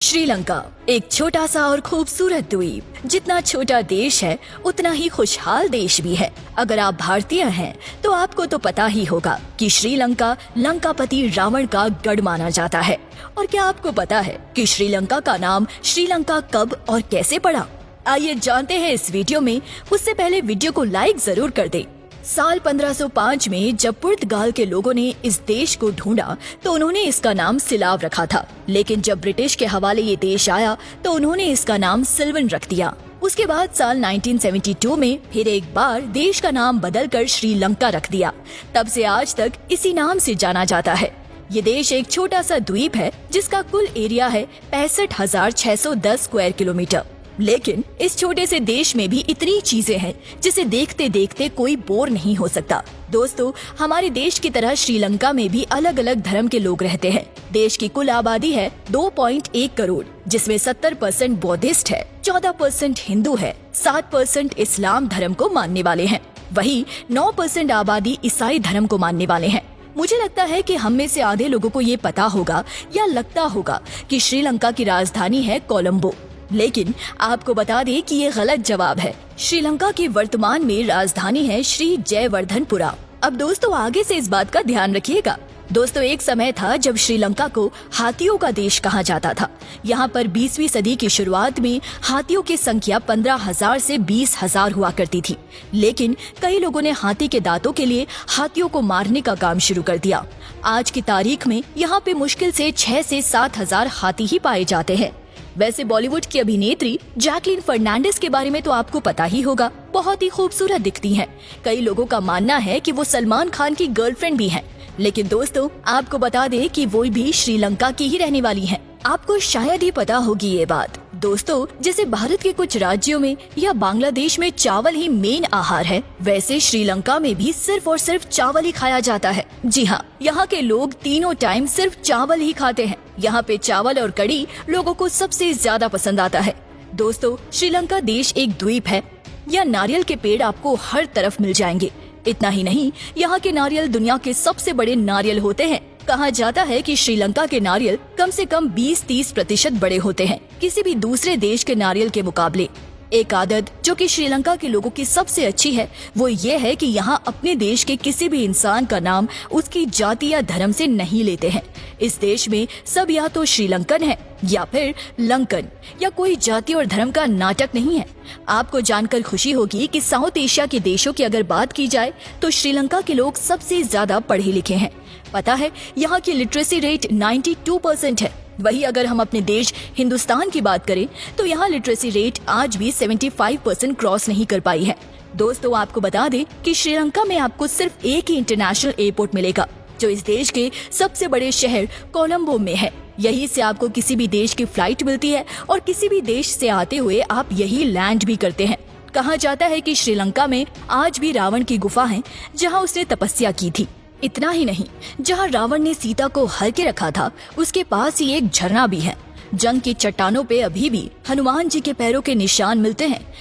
श्रीलंका एक छोटा सा और खूबसूरत द्वीप। जितना छोटा देश है उतना ही खुशहाल देश भी है। अगर आप भारतीय हैं तो आपको तो पता ही होगा कि श्रीलंका लंकापति रावण का गढ़ माना जाता है। और क्या आपको पता है कि श्रीलंका का नाम श्रीलंका कब और कैसे पड़ा? आइए जानते हैं इस वीडियो में। उससे पहले वीडियो को लाइक जरूर कर दें। साल 1505 में जब पुर्तगाल के लोगों ने इस देश को ढूंढा तो उन्होंने इसका नाम सिलाव रखा था, लेकिन जब ब्रिटिश के हवाले ये देश आया तो उन्होंने इसका नाम सिल्वन रख दिया। उसके बाद साल 1972 में फिर एक बार देश का नाम बदलकर श्रीलंका रख दिया। तब से आज तक इसी नाम से जाना जाता है। ये देश एक छोटा सा द्वीप है जिसका कुल एरिया है 65,610 स्क्वायर किलोमीटर। लेकिन इस छोटे से देश में भी इतनी चीजें हैं जिसे देखते देखते कोई बोर नहीं हो सकता। दोस्तों, हमारे देश की तरह श्रीलंका में भी अलग अलग धर्म के लोग रहते हैं। देश की कुल आबादी है 2.1 करोड़, जिसमें 70% बौद्धिस्ट है, 14% हिंदू है, 7% इस्लाम धर्म को मानने वाले हैं। वहीं 9% आबादी ईसाई धर्म को मानने वाले हैं। मुझे लगता है कि हम में से आधे लोगों को ये पता होगा या लगता होगा कि श्रीलंका की राजधानी है कोलंबो, लेकिन आपको बता दें कि ये गलत जवाब है। श्रीलंका की वर्तमान में राजधानी है श्री जयवर्धनपुरा। अब दोस्तों, आगे से इस बात का ध्यान रखिएगा। दोस्तों, एक समय था जब श्रीलंका को हाथियों का देश कहा जाता था। यहाँ पर 20वीं सदी की शुरुआत में हाथियों की संख्या 15,000 से 20,000 हुआ करती थी। लेकिन कई लोगों ने हाथी के दांतों के लिए हाथियों को मारने का काम शुरू कर दिया। आज की तारीख में यहाँ पे मुश्किल से 6 से 7,000 हाथी ही पाए जाते हैं। वैसे बॉलीवुड की अभिनेत्री जैकलीन फर्नांडिस के बारे में तो आपको पता ही होगा। बहुत ही खूबसूरत दिखती हैं। कई लोगों का मानना है कि वो सलमान खान की गर्लफ्रेंड भी हैं। लेकिन दोस्तों, आपको बता दें कि वो भी श्रीलंका की ही रहने वाली हैं। आपको शायद ही पता होगी ये बात। दोस्तों, जैसे भारत के कुछ राज्यों में या बांग्लादेश में चावल ही मेन आहार है, वैसे श्रीलंका में भी सिर्फ और सिर्फ चावल ही खाया जाता है। जी हाँ, यहाँ के लोग तीनों टाइम सिर्फ चावल ही खाते हैं। यहाँ पे चावल और कढ़ी लोगों को सबसे ज्यादा पसंद आता है। दोस्तों, श्रीलंका देश एक द्वीप है। यह नारियल के पेड़ आपको हर तरफ मिल जाएंगे। इतना ही नहीं, यहाँ के नारियल दुनिया के सबसे बड़े नारियल होते हैं। कहा जाता है कि श्रीलंका के नारियल कम से कम 20-30% बड़े होते हैं किसी भी दूसरे देश के नारियल के मुकाबले। एक आदत जो कि श्रीलंका के लोगों की सबसे अच्छी है वो ये है कि यहाँ अपने देश के किसी भी इंसान का नाम उसकी जाति या धर्म से नहीं लेते हैं। इस देश में सब या तो श्रीलंकन है या फिर लंकन, या कोई जाति और धर्म का नाटक नहीं है। आपको जानकर खुशी होगी कि साउथ एशिया के देशों की अगर बात की जाए तो श्रीलंका के लोग सबसे ज्यादा पढ़े लिखे हैं। पता है, यहाँ की लिटरेसी रेट 92% है। वही अगर हम अपने देश हिंदुस्तान की बात करें तो यहाँ लिटरेसी रेट आज भी 75% क्रॉस नहीं कर पाई है। दोस्तों, आपको बता दें कि श्रीलंका में आपको सिर्फ एक ही इंटरनेशनल एयरपोर्ट मिलेगा जो इस देश के सबसे बड़े शहर कोलंबो में है। यहीं से आपको किसी भी देश की फ्लाइट मिलती है और किसी भी देश से आते हुए आप यही लैंड भी करते हैं। कहा जाता है कि श्रीलंका में आज भी रावण की गुफा है जहाँ उसने तपस्या की थी। इतना ही नहीं, जहाँ रावण ने सीता को हर के रखा था उसके पास ही एक झरना भी है। जंग की चट्टानों पे अभी भी हनुमान जी के पैरों के निशान मिलते हैं।